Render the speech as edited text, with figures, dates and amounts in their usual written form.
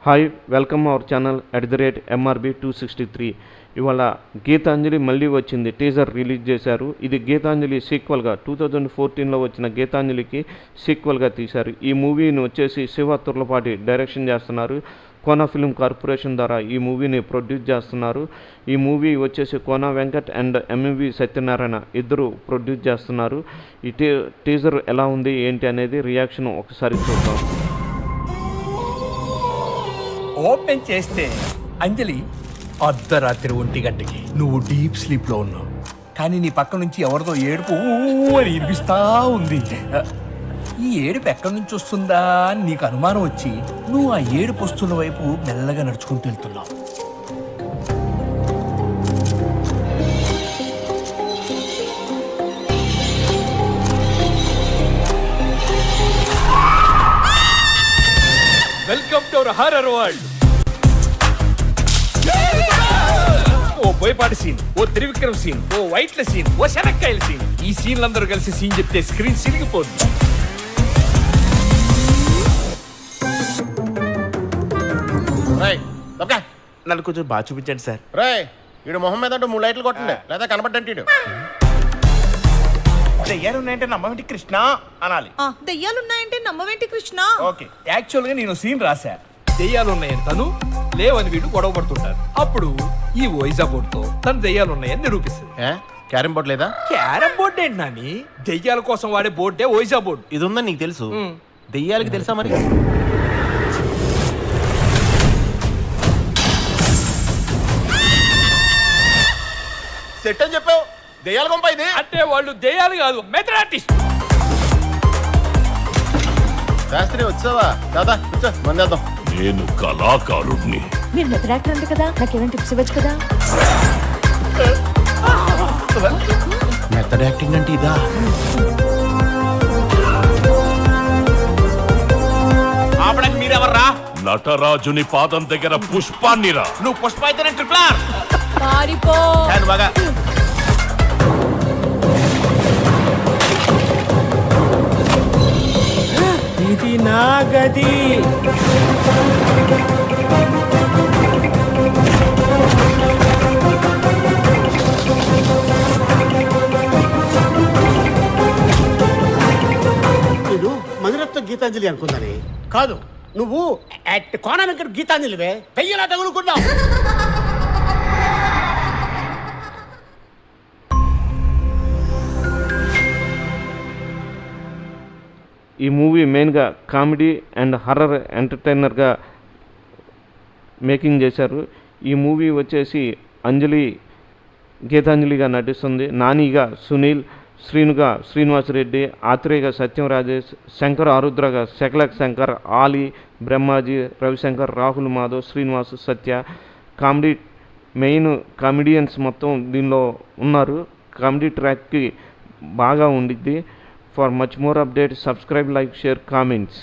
Hi welcome our channel @MRB263. ఇవాళ గీతాంజలి మళ్ళీ వచ్చింది, టీజర్ రిలీజ్ చేశారు. ఇది గీతాంజలి సీక్వల్గా 2014లో వచ్చిన గీతాంజలికి సీక్వల్గా తీశారు. ఈ మూవీని వచ్చేసి శివ తుర్లపాటి డైరెక్షన్ చేస్తున్నారు. కోనా ఫిల్మ్ కార్పొరేషన్ ద్వారా ఈ మూవీని ప్రొడ్యూస్ చేస్తున్నారు. ఈ మూవీ వచ్చేసి కోనా వెంకట్ అండ్ ఎంవి సత్యనారాయణ ఇద్దరు ప్రొడ్యూస్ చేస్తున్నారు. ఈ టీజర్ ఎలా ఉంది ఏంటి అనేది రియాక్షన్ ఒకసారి చూద్దాం. ఓపెన్ చేస్తే అంజలి అర్ధరాత్రి 1 గంటకి నువ్వు డీప్ స్లీప్ లో ఉన్నావు, కానీ నీ పక్క నుంచి ఎవరితో ఏడుపు అని వినిపిస్తా ఉంది. ఈ ఏడుపు ఎక్కడి నుంచి వస్తుందా అని నీకు అనుమానం వచ్చి నువ్వు ఆ ఏడుపు వస్తున్న వైపు మెల్లగా నడుచుకుంటూ వెళ్తున్నావు. Welcome to our horror world. ఓ బోయపాటి సీన్, ఓ త్రివిక్రమ్ సీన్, ఓ వైట్ల సీన్, ఓ శనక్కాయల సీన్. ఈ సీన్లందరూ కలిసి సీన్ చెప్తే స్క్రీన్ సిరిగిపోతుంది. నన్ను కొంచెం బాగా చూపించండి సార్. రాయ్ వీడు మొహం మీద 3 లైట్లు కొట్టండి, లేదా కనబడ్డంటే దెయ్యాలున్నాయంటే నమ్మవేంటి కృష్ణ అనాలి. దెయ్యాలున్నాయంటే నమ్మవేంటి కృష్ణ. ఓకే, యాక్చువల్ గా నేను సీన్ రాశా. దెయ్యాలున్నాయని తను, లేవని వీడు గొడవ పడుతుంటారు. అప్పుడు ఈ ఓయిజా బోర్డ్ తో తను దెయ్యాలున్నాయని నిరూపిస్తుంది. క్యారం బోర్డు లేదా? క్యారం బోర్డ్ ఏంటి నాని? దెయ్యాల కోసం వాడే బోర్డే ఓయిజా బోర్డు. ఇది ఉందని నీకు తెలుసు, దెయ్యాలకి తెలుసా మరి? సెట్ అని చెప్పావు, దెయ్యాల కొంప ఇది. అంటే వాళ్ళు దెయ్యాలు కాదు, మెథడ్ ఆర్టిస్ట్. శాస్త్రి వచ్చావా? దాదా కూర్చో, మందేద్దాం. నేను కళాకారుడిని. మీరు మెథడ్ యాక్టర్ అంతే కదా, నాకేమైనా టిప్స్ ఇవ్వచ్చు కదా. మెథడ్ యాక్టింగ్ అంటే ఇదా? ఆపడానికి మీరెవర్రా? నటరాజుని పాదం దగ్గర పుష్పాన్నిరా. నువ్వు పుష్ప అయితేనే ట్రిపుల్ ఆర్. పారిపో. బాగా ఇది నా గది. నేను మధురత్వ గీతాంజలి అనుకుందని కాదు, నువ్వు కోనా వెంకట గీతాంజలివే. పెయ్యలా తగులుకున్నావు. ఈ మూవీ మెయిన్గా కామెడీ అండ్ హర్రర్ ఎంటర్టైనర్గా మేకింగ్ చేశారు. ఈ మూవీ వచ్చేసి అంజలి గీతాంజలిగా నటిస్తుంది, నానిగా సునీల్, శ్రీనుగా శ్రీనివాసరెడ్డి, ఆత్రేయగా సత్యం రాజేష్, శంకర్ ఆరుద్రగా శకలక్ శంకర్, ఆలీ, బ్రహ్మాజీ, రవిశంకర్, రాహుల్ మాధవ్, శ్రీనివాస్, సత్య. కామెడీ మెయిన్ కామెడియన్స్ మొత్తం దీనిలో ఉన్నారు. కామెడీ ట్రాక్కి బాగా ఉండిద్ది. For much more updates, subscribe, like, share, comments.